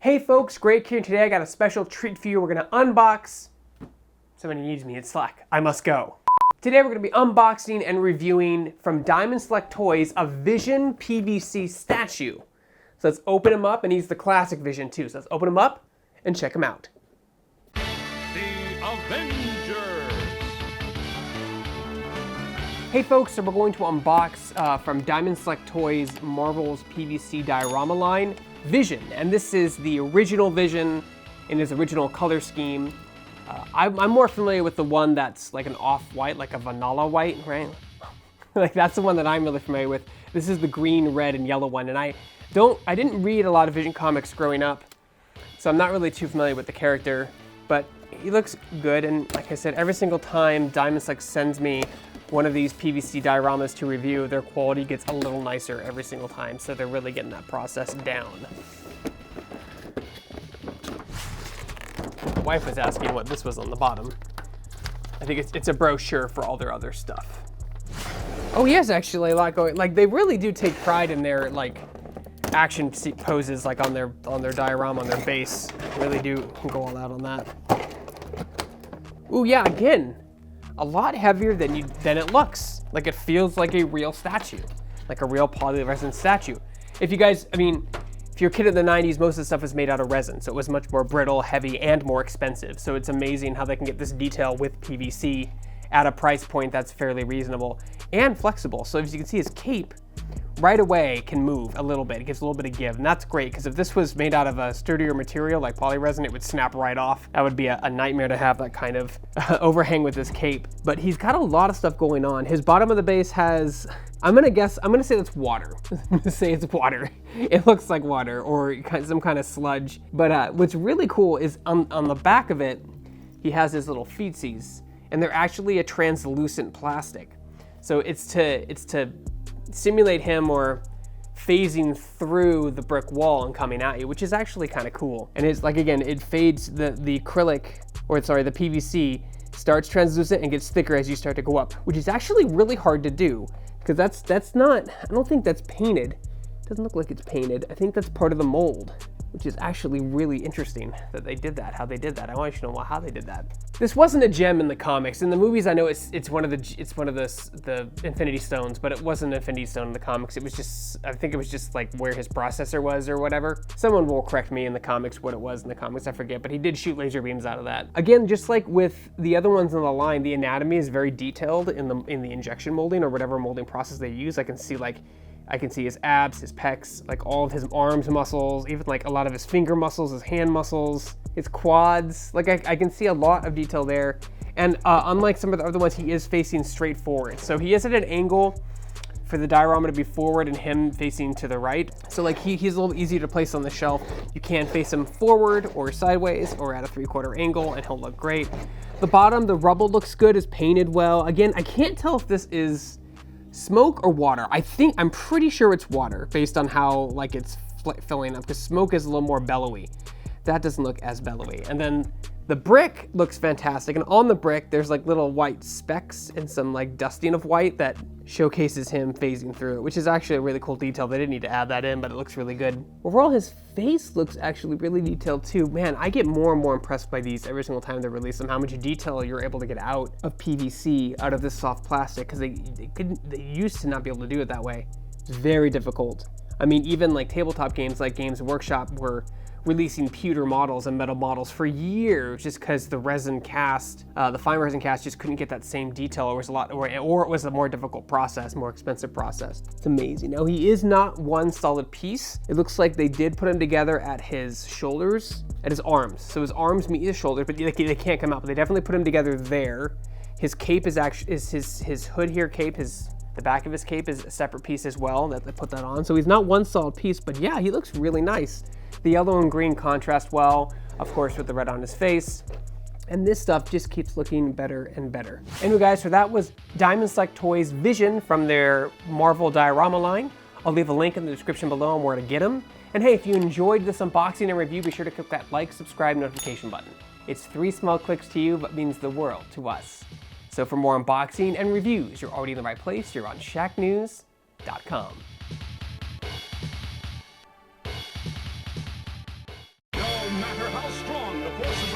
Hey folks, Greg here. Today I got a special treat for you. We're gonna unbox. Somebody needs me in Slack. I must go. Today we're gonna be unboxing and reviewing from Diamond Select Toys a Vision PVC statue. So let's open him up, and he's the classic Vision too. So let's open him up and check him out. The Avenger. Hey folks, so we're going to unbox from Diamond Select Toys Marvel's PVC diorama line, Vision. And this is the original Vision in his original color scheme. I'm more familiar with the one that's like an off-white, like a vanilla white, right? Like that's the one that I'm really familiar with. This is the green, red, and yellow one. And I didn't read a lot of Vision comics growing up, so I'm not really too familiar with the character, but he looks good. And like I said, every single time Diamond Select sends me one of these PVC dioramas to review, their quality gets a little nicer every single time, so they're really getting that process down. My wife was asking what this was on the bottom. I think it's a brochure for all their other stuff. Oh, he has actually a lot going. Like, they really do take pride in their like action poses, like on their diorama, on their base. Really do go all out on that. Ooh, yeah, again, a lot heavier than it looks. Like, it feels like a real statue, like a real polyresin statue. If you guys, I mean, if you're a kid in the 90s, most of the stuff was made out of resin, so it was much more brittle, heavy, and more expensive. So it's amazing how they can get this detail with PVC at a price point that's fairly reasonable and flexible. So as you can see, his cape right away can move a little bit. It gives a little bit of give, and that's great, because if this was made out of a sturdier material like polyresin, it would snap right off. That would be a nightmare to have that kind of overhang with this cape. But he's got a lot of stuff going on. His bottom of the base has, I'm gonna say that's water. I'm gonna say it's water. It looks like water or some kind of sludge. But what's really cool is on the back of it, he has his little feetsies, and they're actually a translucent plastic. So it's to simulate him or phasing through the brick wall and coming at you, which is actually kind of cool. And it's like, again, it fades, the acrylic, or sorry, the PVC starts translucent and gets thicker as you start to go up, which is actually really hard to do, because that's not, I don't think that's painted. It doesn't look like it's painted. I think that's part of the mold, which is actually really interesting that they did that, how they did that. I want you to know how they did that. This wasn't a gem in the comics. In the movies, I know it's one of the Infinity Stones, but it wasn't an Infinity Stone in the comics. It was just, I think it was just like where his processor was or whatever. Someone will correct me in the comics what it was in the comics, I forget, but he did shoot laser beams out of that. Again, just like with the other ones in the line, the anatomy is very detailed in the injection molding or whatever molding process they use. I can see his abs, his pecs, like all of his arms muscles, even like a lot of his finger muscles, his hand muscles, his quads. Like I can see a lot of detail there. And unlike some of the other ones, he is facing straight forward. So he is at an angle for the diorama to be forward and him facing to the right. So like he's a little easier to place on the shelf. You can face him forward or sideways or at a 3/4 angle and he'll look great. The bottom, the rubble looks good, is painted well. Again, I can't tell if this is smoke or water. I'm pretty sure it's water based on how like it's filling up, because smoke is a little more bellowy. That doesn't look as bellowy. And then the brick looks fantastic, and on the brick there's like little white specks and some like dusting of white that showcases him phasing through it, which is actually a really cool detail. They didn't need to add that in, but it looks really good. Overall, his face looks actually really detailed too. Man, I get more and more impressed by these every single time they release them, how much detail you're able to get out of PVC, out of this soft plastic, because they used to not be able to do it that way. It's very difficult. I mean, even like tabletop games like Games Workshop were releasing pewter models and metal models for years just because the resin cast, the fine resin cast just couldn't get that same detail. Or it was a more difficult process, more expensive process. It's amazing. Now, he is not one solid piece. It looks like they did put him together at his shoulders, at his arms. So his arms meet his shoulders, but they can't come out, but they definitely put him together there. His cape is actually, his hood here cape, the back of his cape is a separate piece as well that they put that on. So he's not one solid piece, but yeah, he looks really nice. The yellow and green contrast well, of course, with the red on his face. And this stuff just keeps looking better and better. Anyway, guys, so that was Diamond Select Toys Vision from their Marvel diorama line. I'll leave a link in the description below on where to get them. And hey, if you enjoyed this unboxing and review, be sure to click that like, subscribe, notification button. It's 3 small clicks to you, but means the world to us. So for more unboxing and reviews, you're already in the right place. You're on Shacknews.com. forces